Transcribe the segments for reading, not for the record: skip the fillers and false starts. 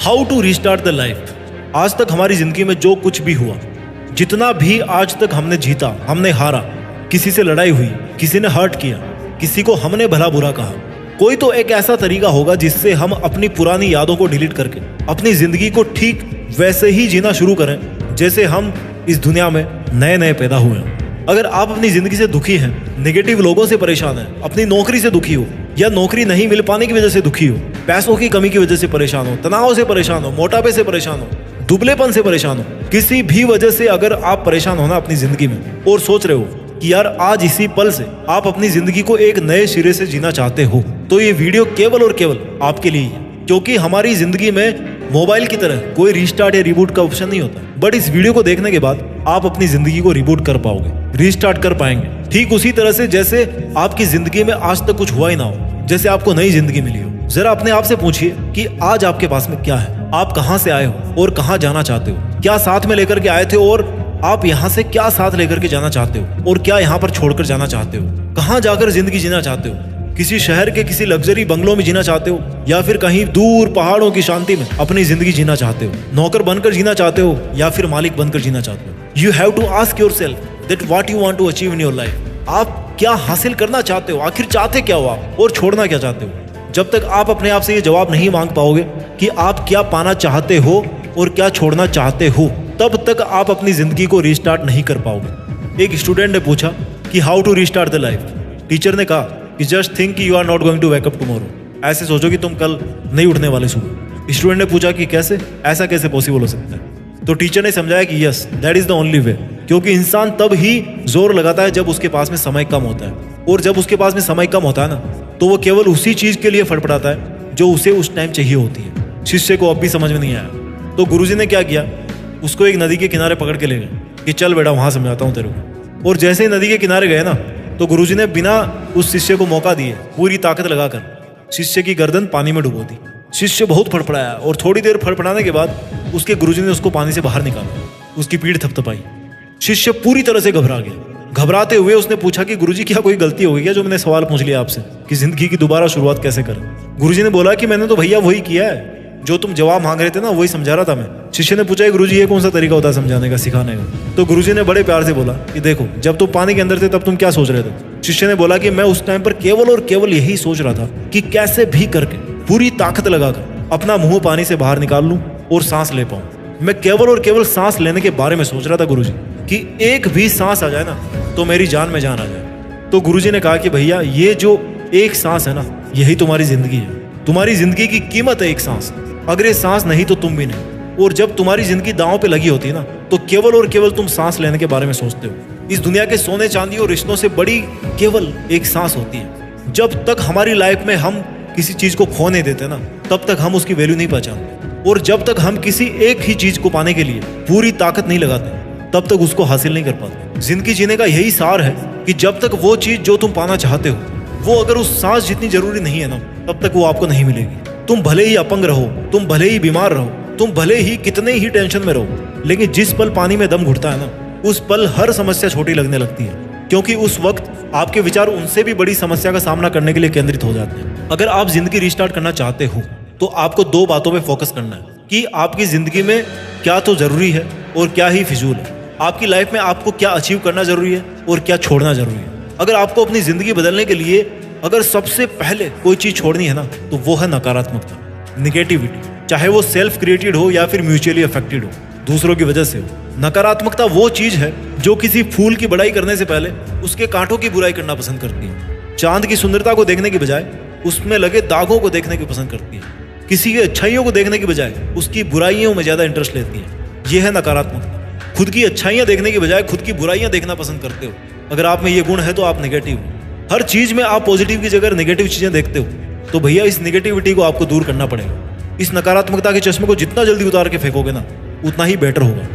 How to restart the life. आज तक हमारी जिंदगी में जो कुछ भी हुआ, जितना भी आज तक हमने जीता, हमने हारा, किसी से लड़ाई हुई, किसी ने हर्ट किया, किसी को हमने भला बुरा कहा, कोई तो एक ऐसा तरीका होगा जिससे हम अपनी पुरानी यादों को डिलीट करके अपनी जिंदगी को ठीक वैसे ही जीना शुरू करें जैसे हम इस दुनिया में नए नए पैदा हुए हैं। अगर आप अपनी जिंदगी से दुखी हैं, नेगेटिव लोगों से परेशान हैं, अपनी नौकरी से दुखी हो या नौकरी नहीं मिल पाने की वजह से दुखी हो, पैसों की कमी की वजह से परेशान हो, तनाव से परेशान हो, मोटापे से परेशान हो, दुबलेपन से परेशान हो, किसी भी वजह से अगर आप परेशान हो ना अपनी जिंदगी में और सोच रहे हो कि यार आज इसी पल से आप अपनी जिंदगी को एक नए सिरे से जीना चाहते हो, तो ये वीडियो केवल और केवल आपके लिए ही है। क्योंकि हमारी जिंदगी में मोबाइल की तरह कोई रीस्टार्ट या रिबूट का ऑप्शन नहीं होता, बट इस वीडियो को देखने के बाद आप अपनी जिंदगी को रिबूट कर पाओगे, रीस्टार्ट कर पाएंगे, ठीक उसी तरह से जैसे आपकी जिंदगी में आज तक कुछ हुआ ही ना हो, जैसे आपको नई जिंदगी मिली हो। जरा अपने आप से पूछिए कि आज आपके पास में क्या है, आप कहां से आए हो और कहां जाना चाहते हो, क्या साथ में लेकर के आए थे और आप यहां से क्या साथ लेकर के जाना चाहते हो और क्या यहां पर छोड़कर जाना चाहते हो, कहां जाकर जिंदगी जीना चाहते हो, किसी शहर के किसी लग्जरी बंगलों में जीना चाहते हो या फिर कहीं दूर पहाड़ों की शांति में अपनी जिंदगी जीना चाहते हो, नौकर बनकर जीना चाहते हो या फिर मालिक बनकर जीना चाहते हो। You have to ask yourself that what you want to achieve in your life. आप क्या हासिल करना चाहते हो, आखिर चाहते क्या हो आप और छोड़ना क्या चाहते हो। जब तक आप अपने आप से ये जवाब नहीं मांग पाओगे कि आप क्या पाना चाहते हो और क्या छोड़ना चाहते हो, तब तक आप अपनी जिंदगी को रीस्टार्ट नहीं कर पाओगे। एक स्टूडेंट ने पूछा कि how to restart the life. Teacher ने कहा कि just think you are not going to wake up tomorrow. ऐसे सोचो कि तुम कल नहीं उठने वाले सुबह। स्टूडेंट ने पूछा कि कैसे, ऐसा कैसे पॉसिबल हो सकता है। तो टीचर ने समझाया कि yes, that is the only way. क्योंकि इंसान तब ही जोर लगाता है जब उसके पास में समय कम होता है, और जब उसके पास में समय कम होता है ना, तो वो केवल उसी चीज के लिए फटफटाता है जो उसे उस टाइम चाहिए होती है। शिष्य को अब भी समझ में नहीं आया, तो गुरुजी ने क्या किया, उसको एक नदी के किनारे पकड़ के ले गए कि चल बेटा वहां समझाता हूँ तेरे को। और जैसे ही नदी के किनारे गए ना, तो गुरुजी ने बिना उस शिष्य को मौका दिए पूरी ताकत लगाकर शिष्य की गर्दन पानी में डुबो दी। शिष्य बहुत फड़फड़ाया और थोड़ी देर फड़फड़ाने के बाद उसके गुरुजी ने उसको पानी से बाहर निकाला, उसकी पीठ थपथपाई। शिष्य पूरी तरह से घबरा गया। घबराते हुए उसने पूछा कि गुरुजी क्या कोई गलती हो गई क्या जो मैंने सवाल पूछ लिया आपसे कि जिंदगी की दोबारा शुरुआत कैसे करें। गुरुजी ने बोला कि मैंने तो भैया वही किया है जो तुम जवाब मांग रहे थे ना, वही समझा रहा था मैं। शिष्य ने पूछा गुरुजी ये कौन सा तरीका होता है समझाने का, सिखाने का। तो गुरुजी ने बड़े प्यार से बोला कि देखो, जब तुम पानी के अंदर थे तब तुम क्या सोच रहे थे। शिष्य ने बोला कि मैं उस टाइम पर केवल और केवल यही सोच रहा था कि कैसे भी करके पूरी ताकत लगाकर अपना मुंह पानी से बाहर निकाल लूं और सांस ले पाऊं। मैं केवल और केवल सांस लेने के बारे में सोच रहा था गुरुजी, कि एक भी सांस आ जाए ना तो मेरी जान में जान आ जाए। तो गुरुजी ने कहा कि भैया ये जो एक सांस है ना, यही तुम्हारी जिंदगी है। तुम्हारी जिंदगी की कीमत है एक सांस। अगर ये सांस नहीं तो तुम भी नहीं। और जब तुम्हारी जिंदगी दांव पे लगी होती है ना, तो केवल और केवल तुम सांस लेने के बारे में सोचते हो। इस दुनिया के सोने चांदी और रिश्तों से बड़ी केवल एक सांस होती है। जब तक हमारी लाइफ में हम किसी चीज को खो नहीं देते ना, तब तक हम उसकी वैल्यू नहीं पहचानते। और जब तक हम किसी एक ही चीज को पाने के लिए पूरी ताकत नहीं लगाते, तब तक उसको हासिल नहीं कर पाते। जिंदगी जीने का यही सार है कि जब तक वो चीज जो तुम पाना चाहते हो वो अगर उस सांस जितनी जरूरी नहीं है ना, तब तक वो आपको नहीं मिलेगी। तुम भले ही अपंग रहो, तुम भले ही बीमार रहो, तुम भले ही कितने ही टेंशन में रहो, लेकिन जिस पल पानी में दम घुटता है ना, उस पल हर समस्या छोटी लगने लगती है। क्योंकि उस वक्त आपके विचार उनसे भी बड़ी समस्या का सामना करने के लिए केंद्रित हो जाते हैं। अगर आप जिंदगी रिस्टार्ट करना चाहते हो तो आपको दो बातों पे फोकस करना है कि आपकी जिंदगी में क्या तो जरूरी है और क्या ही फिजूल है। आपकी लाइफ में आपको क्या अचीव करना जरूरी है और क्या छोड़ना जरूरी है। अगर आपको अपनी जिंदगी बदलने के लिए अगर सबसे पहले कोई चीज छोड़नी है ना, तो वो है नकारात्मकता, निगेटिविटी। चाहे वो सेल्फ क्रिएटेड हो या फिर म्यूचुअली अफेक्टेड हो, दूसरों की वजह से हो। नकारात्मकता वो चीज है जो किसी फूल की बड़ाई करने से पहले उसके कांटों की बुराई करना पसंद करती है। चांद की सुंदरता को देखने की बजाय उसमें लगे दागों को देखने की पसंद करती है। किसी की अच्छाइयों को देखने की बजाय उसकी बुराइयों में ज्यादा इंटरेस्ट लेती है। यह है नकारात्मकता। खुद की अच्छाइयां देखने की बजाय खुद की बुराइयां देखना पसंद करते हो। अगर आप में ये गुण है तो आप नेगेटिव हो। हर चीज में आप पॉजिटिव की जगह नेगेटिव चीजें देखते हो, तो भैया इस नेगेटिविटी को आपको दूर करना पड़ेगा। इस नकारात्मकता के चश्मे को जितना जल्दी उतार के फेंकोगे ना, उतना ही बेटर होगा।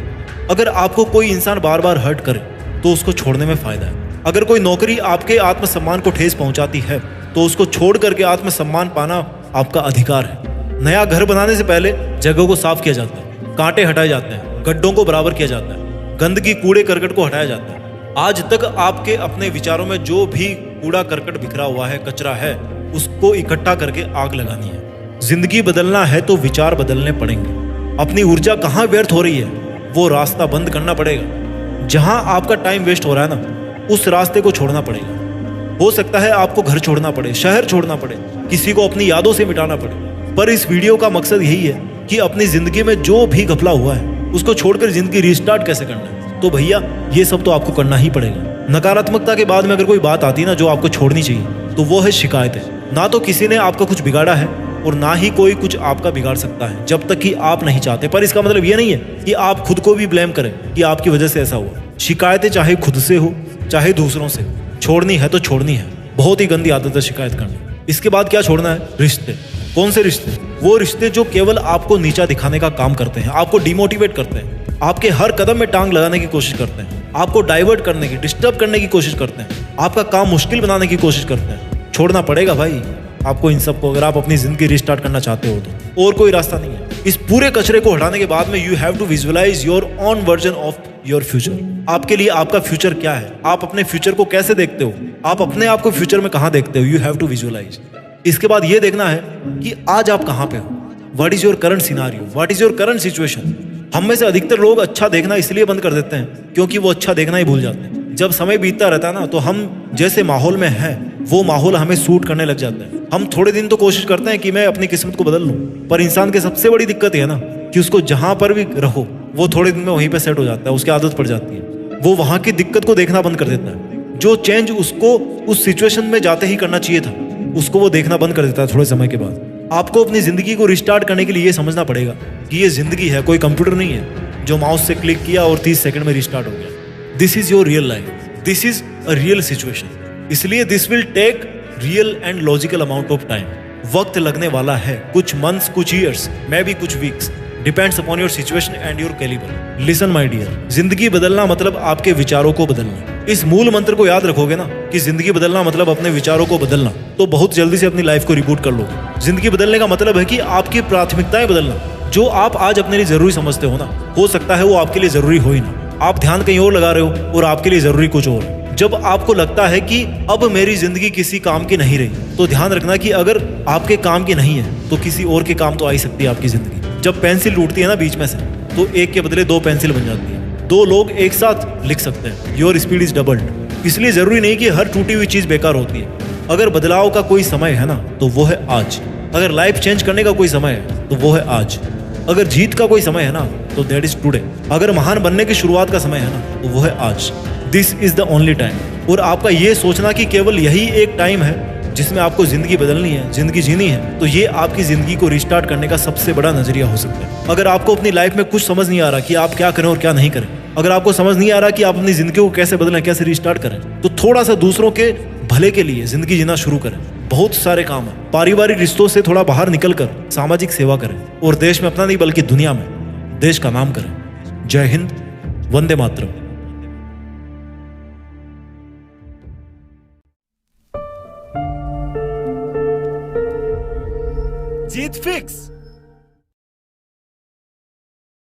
अगर आपको कोई इंसान बार बार हर्ट करे तो उसको छोड़ने में फायदा है। अगर कोई नौकरी आपके आत्मसम्मान को ठेस पहुंचाती है तो उसको छोड़ करके आत्मसम्मान पाना आपका अधिकार है। नया घर बनाने से पहले जगह को साफ किया जाता है, कांटे हटाए जाते हैं, गड्ढों को बराबर किया जाता है, गंदगी कूड़े करकट को हटाया जाता है। आज तक आपके अपने विचारों में जो भी कूड़ा करकट बिखरा हुआ है, कचरा है, उसको इकट्ठा करके आग लगानी है। जिंदगी बदलना है तो विचार बदलने पड़ेंगे। अपनी ऊर्जा कहाँ व्यर्थ हो रही है वो रास्ता बंद करना पड़ेगा। जहां आपका टाइम वेस्ट हो रहा है ना, उस रास्ते को छोड़ना पड़ेगा। हो सकता है आपको घर छोड़ना पड़े, शहर छोड़ना पड़े, किसी को अपनी यादों से मिटाना पड़े, पर इस वीडियो का मकसद यही है कि अपनी जिंदगी में जो भी घपला हुआ है उसको छोड़कर जिंदगी रिस्टार्ट कैसे करना है। तो भैया ये सब तो आपको करना ही पड़ेगा। नकारात्मकता के बाद में अगर कोई बात आती है ना जो आपको छोड़नी चाहिए, तो वो है शिकायतें। ना तो किसी ने आपका कुछ बिगाड़ा है और ना ही कोई कुछ आपका बिगाड़ सकता है जब तक कि आप नहीं चाहते। पर इसका मतलब ये नहीं है कि आप खुद को भी ब्लेम करें कि आपकी वजह से ऐसा हुआ। शिकायतें चाहे खुद से हो चाहे दूसरों से, छोड़नी है तो छोड़नी है। बहुत ही गंदी आदत है शिकायत करनी। इसके बाद क्या छोड़ना है? रिश्ते। कौन से रिश्ते? वो रिश्ते जो केवल आपको नीचा दिखाने का काम करते हैं, आपको डिमोटिवेट करते हैं, आपके हर कदम में टांग लगाने की कोशिश करते हैं, आपको डाइवर्ट करने की, डिस्टर्ब करने की कोशिश करते हैं, आपका काम मुश्किल बनाने की कोशिश करते हैं। छोड़ना पड़ेगा भाई आपको इन सबको, अगर आप अपनी जिंदगी रिस्टार्ट करना चाहते हो तो। और कोई रास्ता नहीं है। इस पूरे कचरे को हटाने के बाद में you have to visualize your own version of your future. आपके लिए आपका फ्यूचर क्या है? आप अपने फ्यूचर को कैसे देखते हो? आप अपने आप को फ्यूचर में कहाँ देखते हो? You have to visualize. इसके बाद ये देखना है कि आज आप कहाँ पे हो। What is your current scenario, what is your current situation. हम में से अधिकतर लोग अच्छा देखना इसलिए बंद कर देते हैं क्योंकि वो अच्छा देखना ही भूल जाते हैं। जब समय बीतता रहता है ना, तो हम जैसे माहौल में हैं वो माहौल हमें सूट करने लग जाता है। हम थोड़े दिन तो कोशिश करते हैं कि मैं अपनी किस्मत को बदल लूं, पर इंसान की सबसे बड़ी दिक्कत है ना कि उसको जहां पर भी रहो वो थोड़े दिन में वहीं पे सेट हो जाता है, उसकी आदत पड़ जाती है। वो वहां की दिक्कत को देखना बंद कर देता है। जो चेंज उसको उस सिचुएशन में जाते ही करना चाहिए था, उसको वो देखना बंद कर देता है थोड़े समय के बाद। आपको अपनी जिंदगी को रिस्टार्ट करने के लिए ये समझना पड़ेगा कि ये जिंदगी है, कोई कंप्यूटर नहीं है जो माउस से क्लिक किया और 30 सेकंड में रिस्टार्ट हो गया। This is your real life, this is a real situation. इसलिए this will take real and logical amount of time. वक्त लगने वाला है, कुछ मंथ्स, कुछ ईयर्स, मे बी कुछ weeks, depends upon your situation and your calibre. Listen my dear, जिंदगी बदलना मतलब आपके विचारों को बदलना। इस मूल मंत्र को याद रखोगे ना कि जिंदगी बदलना मतलब अपने विचारों को बदलना, तो बहुत जल्दी से अपनी लाइफ को रिबूट कर लोगे। जिंदगी बदलने का मतलब है कि आपकी प्राथमिकताएं बदलना। जो आप आज अपने लिए जरूरी समझते हो ना, हो सकता है वो आपके लिए जरूरी हो ही ना। आप ध्यान कहीं और लगा रहे हो और आपके लिए जरूरी कुछ और। जब आपको लगता है कि अब मेरी जिंदगी किसी काम की नहीं रही, तो ध्यान रखना कि अगर आपके काम की नहीं है तो किसी और के काम तो आ ही सकती है आपकी जिंदगी। जब पेंसिल टूटती है ना बीच में से, तो एक के बदले 2 पेंसिल बन जाती है। 2 लोग एक साथ लिख सकते हैं। Your speed is doubled. इसलिए जरूरी नहीं कि हर टूटी हुई चीज बेकार होती है। अगर बदलाव का कोई समय है ना, तो वो है आज। अगर लाइफ चेंज करने का कोई समय है तो वो है आज। अगर जीत का कोई समय है ना, तो दैट इज टुडे। अगर महान बनने की शुरुआत का समय है ना, तो वो है आज। This is the only time. और आपका ये सोचना कि केवल यही एक टाइम है जिसमें आपको जिंदगी बदलनी है, जिंदगी जीनी है, तो ये आपकी जिंदगी को रिस्टार्ट करने का सबसे बड़ा नजरिया हो सकता है। अगर आपको अपनी लाइफ में कुछ समझ नहीं आ रहा कि आप क्या करें और क्या नहीं करें, अगर आपको समझ नहीं आ रहा कि आप अपनी जिंदगी को कैसे बदलें, कैसे रिस्टार्ट करें, तो थोड़ा सा दूसरों के भले के लिए जिंदगी जीना शुरू करें। बहुत सारे काम है। पारिवारिक रिश्तों से थोड़ा बाहर निकलकर सामाजिक सेवा करें और देश में अपना नहीं बल्कि दुनिया में देश का नाम करें। जय हिंद, वंदे मातरम। जीत फिक्स।